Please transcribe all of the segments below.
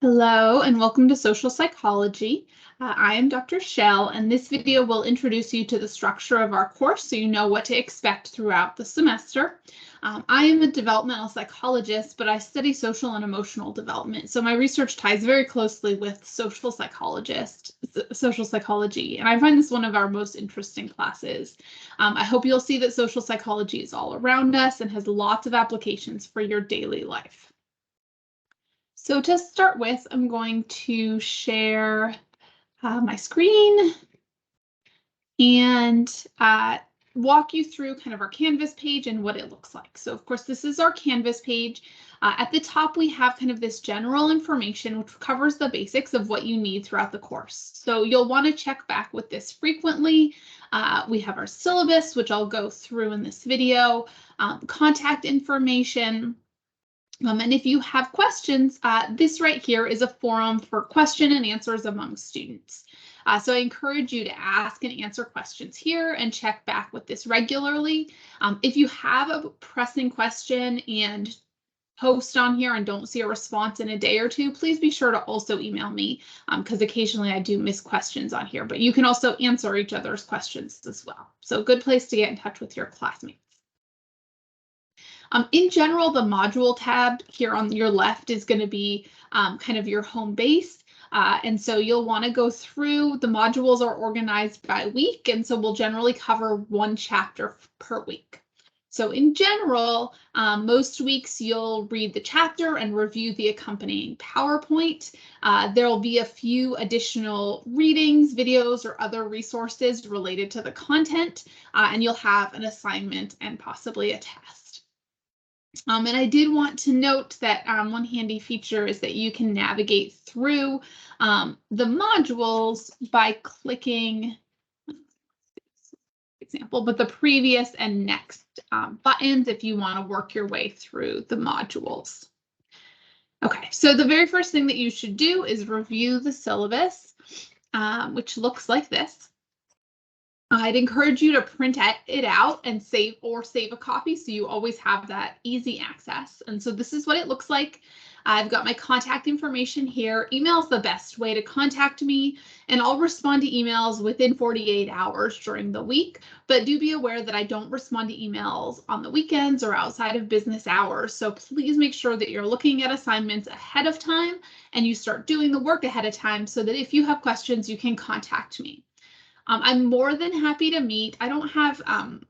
Hello and welcome to Social Psychology. I am Dr. Shell, and this video will introduce you to the structure of our course so you know what to expect throughout the semester. I am a developmental psychologist, but I study social and emotional development, so my research ties very closely with social psychology, and I find this one of our most interesting classes. I hope you'll see that social psychology is all around us and has lots of applications for your daily life. So to start with, I'm going to share my screen and walk you through kind of our Canvas page and what it looks like. So of course, this is our Canvas page. At the top, we have kind of this general information, which covers the basics of what you need throughout the course. So you'll want to check back with this frequently. We have our syllabus, which I'll go through in this video, contact information. And if you have questions, this right here is a forum for question and answers among students. So I encourage you to ask and answer questions here and check back with this regularly. If you have a pressing question and post on here and don't see a response in a day or two, please be sure to also email me because occasionally I do miss questions on here, but you can also answer each other's questions as well. So a good place to get in touch with your classmates. In general, the module tab here on your left is going to be kind of your home base. And so you'll want to go through. The modules are organized by week, and so we'll generally cover one chapter per week. So in general, most weeks you'll read the chapter and review the accompanying PowerPoint. There'll be a few additional readings, videos, or other resources related to the content, and you'll have an assignment and possibly a test. And I did want to note that one handy feature is that you can navigate through the modules by clicking, example, but the previous and next buttons if you want to work your way through the modules. Okay, so the very first thing that you should do is review the syllabus, which looks like this. I'd encourage you to print it out and save a copy so you always have that easy access. And so this is what it looks like. I've got my contact information here. Email is the best way to contact me, and I'll respond to emails within 48 hours during the week. But do be aware that I don't respond to emails on the weekends or outside of business hours. So please make sure that you're looking at assignments ahead of time and you start doing the work ahead of time so that if you have questions, you can contact me. I'm more than happy to meet. I don't have kind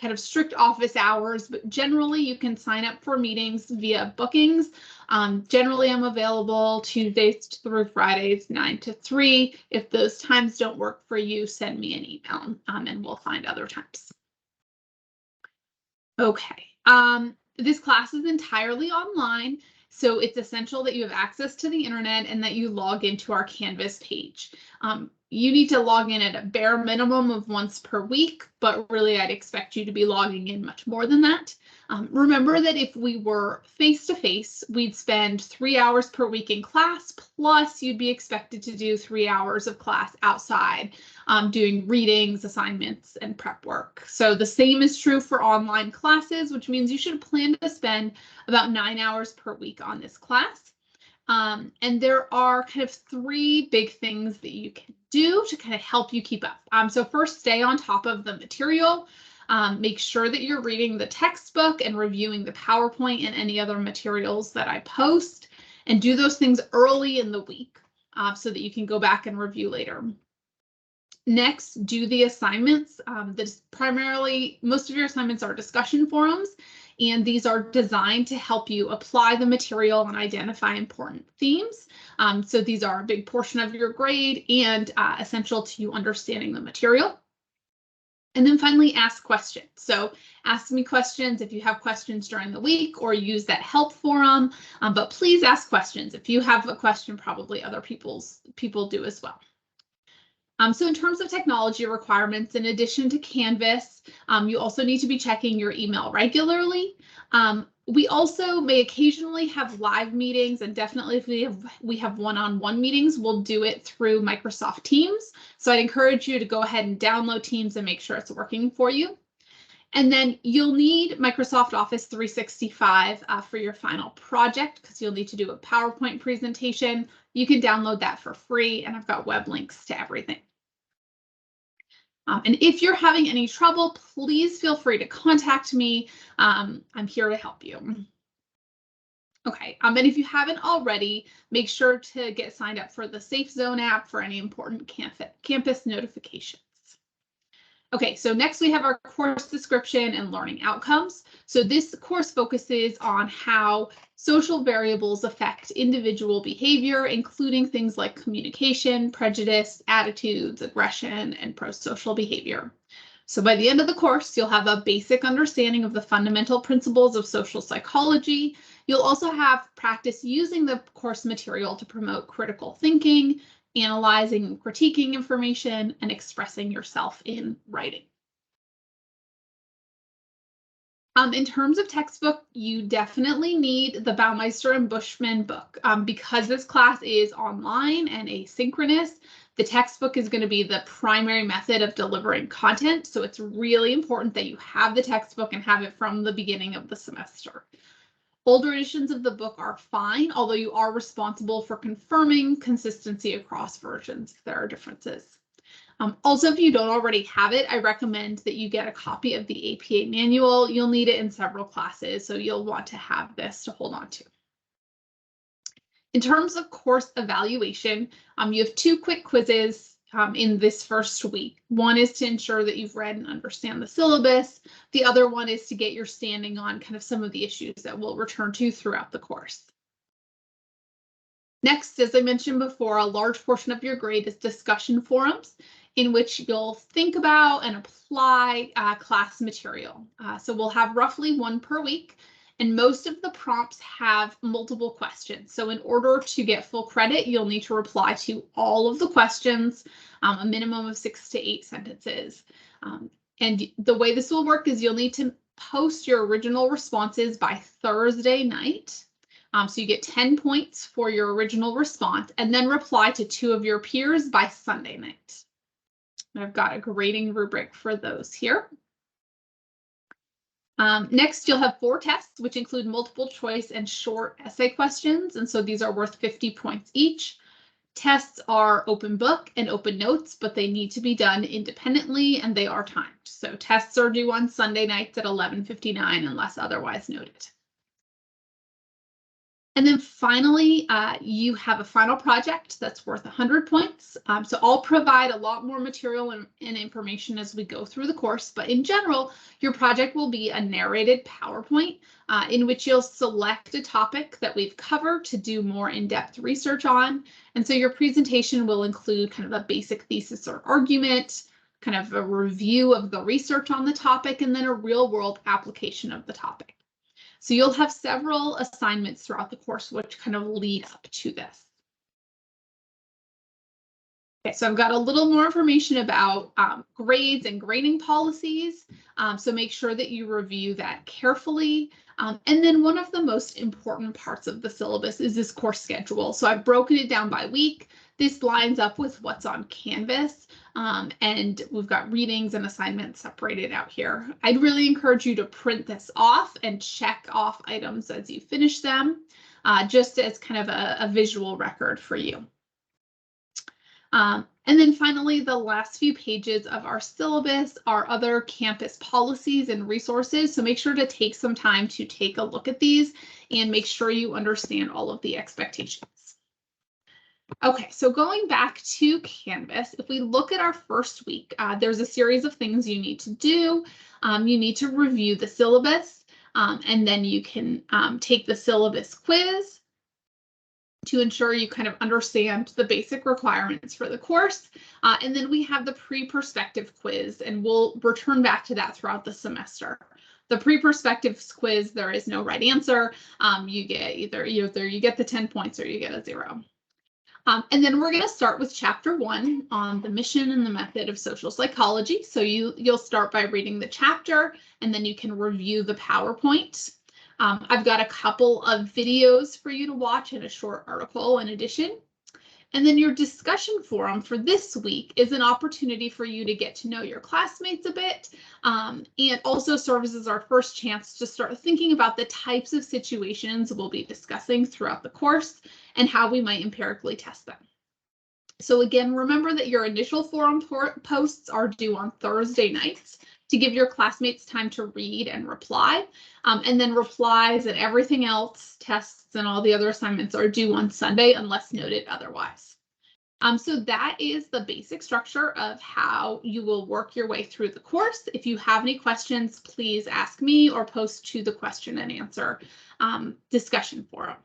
of strict office hours, but generally you can sign up for meetings via bookings. Generally, I'm available Tuesdays through Fridays, 9 to 3. If those times don't work for you, send me an email and we'll find other times. Okay, this class is entirely online, so it's essential that you have access to the internet and that you log into our Canvas page. You need to log in at a bare minimum of once per week, but really I'd expect you to be logging in much more than that. Remember that if we were face-to-face, we'd spend 3 hours per week in class, plus you'd be expected to do 3 hours of class outside, doing readings, assignments, and prep work. So the same is true for online classes, which means you should plan to spend about 9 hours per week on this class. And there are kind of 3 big things that you can do to kind of help you keep up. So first, stay on top of the material. Make sure that you're reading the textbook and reviewing the PowerPoint and any other materials that I post, and do those things early in the week so that you can go back and review later. Next, do the assignments. Most of your assignments are discussion forums, and these are designed to help you apply the material and identify important themes. So these are a big portion of your grade and essential to you understanding the material. And then finally, ask questions. So ask me questions if you have questions during the week, or use that help forum, but please ask questions. If you have a question, probably other people do as well. So in terms of technology requirements, in addition to Canvas, you also need to be checking your email regularly. We also may occasionally have live meetings, and definitely if we have one-on-one meetings, we'll do it through Microsoft Teams. So I'd encourage you to go ahead and download Teams and make sure it's working for you. And then you'll need Microsoft Office 365 for your final project because you'll need to do a PowerPoint presentation. You can download that for free, and I've got web links to everything. And if you're having any trouble, please feel free to contact me. I'm here to help you. Okay, and if you haven't already, make sure to get signed up for the Safe Zone app for any important campus notifications. Okay, so next we have our course description and learning outcomes. So this course focuses on how social variables affect individual behavior, including things like communication, prejudice, attitudes, aggression, and prosocial behavior. So by the end of the course, you'll have a basic understanding of the fundamental principles of social psychology. You'll also have practice using the course material to promote critical thinking, analyzing and critiquing information, and expressing yourself in writing. In terms of textbook, you definitely need the Baumeister and Bushman book. Because this class is online and asynchronous, the textbook is going to be the primary method of delivering content. So it's really important that you have the textbook and have it from the beginning of the semester. Older editions of the book are fine, although you are responsible for confirming consistency across versions if there are differences. Also, if you don't already have it, I recommend that you get a copy of the APA manual. You'll need it in several classes, so you'll want to have this to hold on to. In terms of course evaluation, you have two quick quizzes in this first week. One is to ensure that you've read and understand the syllabus. The other one is to get your standing on kind of some of the issues that we'll return to throughout the course. Next, as I mentioned before, a large portion of your grade is discussion forums in which you'll think about and apply class material. So we'll have roughly one per week. And most of the prompts have multiple questions. So in order to get full credit, you'll need to reply to all of the questions, a minimum of 6 to 8 sentences. And the way this will work is you'll need to post your original responses by Thursday night. So you get 10 points for your original response and then reply to 2 of your peers by Sunday night. And I've got a grading rubric for those here. Next, you'll have 4 tests, which include multiple choice and short essay questions. And so these are worth 50 points each. Tests are open book and open notes, but they need to be done independently and they are timed. So tests are due on Sunday nights at 11:59 unless otherwise noted. And then finally, you have a final project that's worth 100 points. So I'll provide a lot more material and information as we go through the course, but in general, your project will be a narrated PowerPoint in which you'll select a topic that we've covered to do more in-depth research on. And so your presentation will include kind of a basic thesis or argument, kind of a review of the research on the topic, and then a real-world application of the topic. So you'll have several assignments throughout the course which kind of lead up to this. Okay, so I've got a little more information about grades and grading policies. So make sure that you review that carefully. And then one of the most important parts of the syllabus is this course schedule. So I've broken it down by week. This lines up with what's on Canvas. And we've got readings and assignments separated out here. I'd really encourage you to print this off and check off items as you finish them, just as kind of a visual record for you. And then finally, the last few pages of our syllabus are other campus policies and resources. So make sure to take some time to take a look at these and make sure you understand all of the expectations. Okay, so going back to Canvas, if we look at our first week, there's a series of things you need to do. You need to review the syllabus, and then you can take the syllabus quiz to ensure you kind of understand the basic requirements for the course. And then we have the pre-perspective quiz, and we'll return back to that throughout the semester. The pre-perspective quiz, there is no right answer. You get either you get the 10 points or you get a 0. And then we're going to start with chapter 1 on the mission and the method of social psychology. So you'll start by reading the chapter, and then you can review the PowerPoint. I've got a couple of videos for you to watch and a short article in addition. And then your discussion forum for this week is an opportunity for you to get to know your classmates a bit, and also serves as our first chance to start thinking about the types of situations we'll be discussing throughout the course and how we might empirically test them. So again, remember that your initial forum posts are due on Thursday nights to give your classmates time to read and reply. And then replies and everything else, tests and all the other assignments, are due on Sunday unless noted otherwise. So that is the basic structure of how you will work your way through the course. If you have any questions, please ask me or post to the question and answer discussion forum.